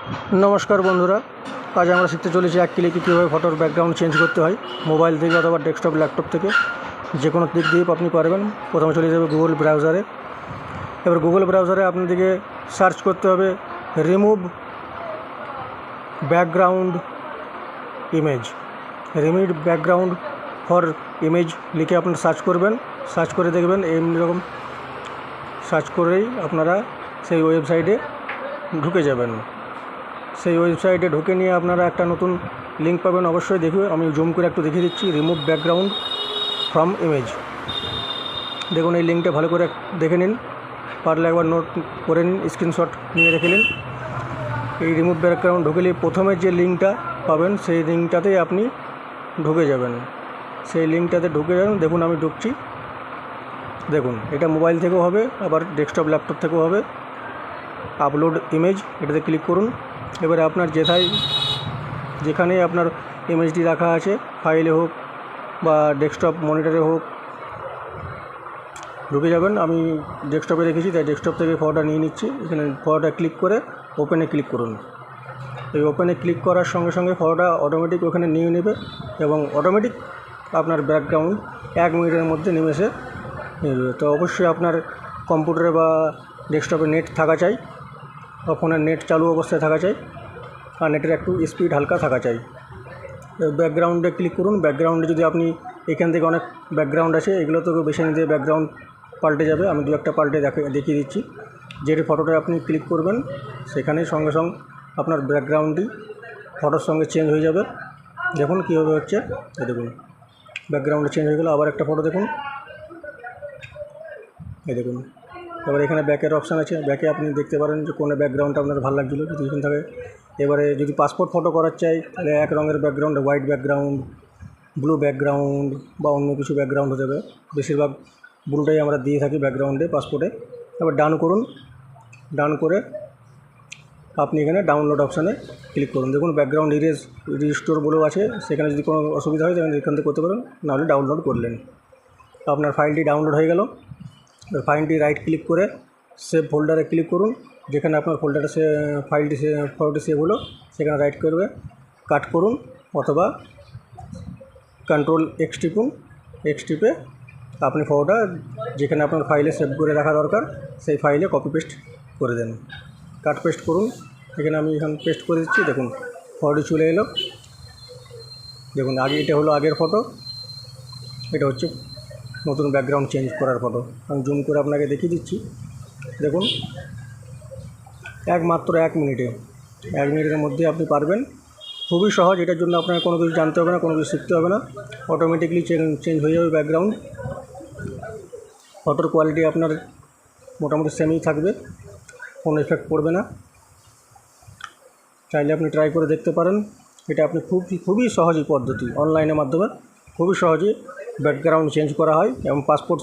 नमस्कार बंधुरा आज আমরা শিখতে চলেছি এক ক্লিকে কীভাবে ফটোর ব্যাকগ্রাউন্ড চেঞ্জ করতে হয় মোবাইল থেকে অথবা ডেস্কটপ ল্যাপটপ থেকে যে কোনো দিক দিয়ে আপনি পারবেন। প্রথমে চলে যাবে গুগল ব্রাউজারে। এবার গুগল ব্রাউজারে আপনাদেরকে সার্চ করতে হবে remove background image, remove background for image লিখে আপনারা সার্চ করবেন। সার্চ করে দেখবেন এমনি রকম সার্চ করেই আপনারা সেই ওয়েবসাইটে ঢুকে যাবেন। সেই ওয়েবসাইটে ঢুকে নিয়ে আপনারা একটা নতুন লিঙ্ক পাবেন, অবশ্যই দেখবে। আমি জুম করে একটু দেখিয়ে দিচ্ছি, রিমুভ ব্যাকগ্রাউন্ড ফ্রম ইমেজ। দেখুন এই লিঙ্কটা ভালো করে দেখে নিন, পারলে একবার নোট করে নিন, স্ক্রিনশট নিয়ে রেখে নিন। এই রিমুভ ব্যাকগ্রাউন্ড ঢুকলে প্রথমে যে লিঙ্কটা পাবেন সেই লিঙ্কটাতেই আপনি ঢুকে যাবেন। সেই লিঙ্কটাতে ঢুকে যাবেন। দেখুন আমি ঢুকছি। দেখুন এটা মোবাইল থেকেও হবে, আবার ডেস্কটপ ল্যাপটপ থেকেও হবে। আপলোড ইমেজ এটাতে ক্লিক করুন। এবারে আপনার যেখানে আপনার ইমেজটি রাখা আছে, ফাইলে হোক বা ডেস্কটপ মনিটরে হোক, ঢুকে যাবেন। আমি ডেস্কটপে রেখেছি তাই ডেস্কটপ থেকে ফটোটা নিয়ে নিচ্ছি। এখানে ফটোটা ক্লিক করে ওপেনে ক্লিক করুন। এই ওপেনে ক্লিক করার সঙ্গে সঙ্গে ফটোটা অটোমেটিক ওখানে নিয়ে নেবে এবং অটোমেটিক আপনার ব্যাকগ্রাউন্ড 1 মিনিটের মধ্যে নিমেষে নিয়ে নেবে। তো অবশ্যই আপনার কম্পিউটারে বা ডেস্কটপে নেট থাকা চাই বা ফোনের নেট চালু অবস্থায় থাকা চাই, আর নেটের একটু স্পিড হালকা থাকা চাই। ব্যাকগ্রাউন্ডে ক্লিক করুন। ব্যাকগ্রাউন্ডে যদি আপনি এখান থেকে অনেক ব্যাকগ্রাউন্ড আছে, এগুলো তো বেছে নিতে ব্যাকগ্রাউন্ড পাল্টে যাবে। আমি 2-1টা পাল্টে দেখিয়ে দিচ্ছি। যেটি ফটোটা আপনি ক্লিক করবেন সেখানে সঙ্গে সঙ্গে আপনার ব্যাকগ্রাউন্ডটি ফটোর সঙ্গে চেঞ্জ হয়ে যাবে। দেখুন কীভাবে হচ্ছে, দেখুন ব্যাকগ্রাউন্ডে চেঞ্জ হয়ে গেলো। আবার একটা ফটো দেখুন, এই দেখুন। এবার এখানে ব্যাকের অপশান আছে, ব্যাকে আপনি দেখতে পারেন যে কোনো ব্যাকগ্রাউন্ডটা আপনার ভালো লাগছিলো যদি এখান থাকে। এবারে যদি পাসপোর্ট ফটো করার চাই তাহলে এক রঙের background, white background, blue background বা অন্য কিছু ব্যাকগ্রাউন্ড হতে হবে। বেশিরভাগ ব্লুটাই আমরা দিয়ে থাকি ব্যাকগ্রাউন্ডে পাসপোর্টে। এবার ডান করুন। ডান করে আপনি এখানে ডাউনলোড অপশানে ক্লিক করুন। দেখুন ব্যাকগ্রাউন্ড রিস্টোর বলেও আছে, সেখানে যদি কোনো অসুবিধা হয় তাহলে এখান থেকে করতে পারেন, নাহলে ডাউনলোড করলেন। আপনার ফাইলটি ডাউনলোড হয়ে গেল। ফাইলটি রাইট ক্লিক করে সেভ ফোল্ডারে ক্লিক করুন। যেখানে আপনার ফোল্ডারে ফটোটি সেভ হলো সেখানে রাইট করবে, কাট করুন অথবা কন্ট্রোল এক্স টিপুন। এক্স টিপে আপনি ফটোটা যেখানে আপনার ফাইলে সেভ করে রাখা দরকার সেই ফাইলে কপি পেস্ট করে দেন। কাট পেস্ট করুন। এখানে আমি পেস্ট করে দিচ্ছি। দেখুন ফটোটি চলে এলো। দেখুন এটা হলো আগের ফটো, এটা হচ্ছে নতুন ব্যাকগ্রাউন্ড চেঞ্জ করার ফটো। আমি জুম করে আপনাকে দেখিয়ে দিচ্ছি। দেখুন মাত্র 1 মিনিটের মধ্যে আপনি পারবেন। খুবই সহজ। এটার জন্য আপনার কোনো কিছু জানতে হবে না, কোনো কিছু শিখতে হবে না, অটোমেটিকলি চেঞ্জ হয়ে যাবে ব্যাকগ্রাউন্ড। ফটোর কোয়ালিটি আপনার মোটামুটি সেমই থাকবে, কোনো এফেক্ট পড়বে না। চাইলে আপনি ট্রাই করে দেখতে পারেন। এটা আপনি খুবই সহজই পদ্ধতি, অনলাইনের মাধ্যমে খুবই সহজে ব্যাকগ্রাউন্ড চেঞ্জ করা হয়। এবং পাসপোর্ট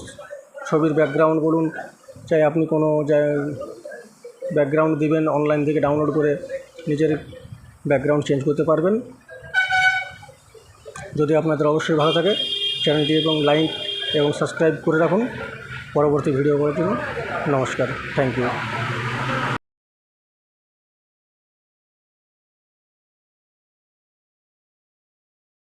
ছবির ব্যাকগ্রাউন্ড বলুন, চাই আপনি কোনো ব্যাকগ্রাউন্ড দিবেন, অনলাইন থেকে ডাউনলোড করে নিজের ব্যাকগ্রাউন্ড চেঞ্জ করতে পারবেন। যদি আপনাদের অবশ্যই ভালো থাকে চ্যানেলটি এবং লাইক এবং সাবস্ক্রাইব করে রাখুন পরবর্তী ভিডিও করার জন্য। নমস্কার, থ্যাংক ইউ।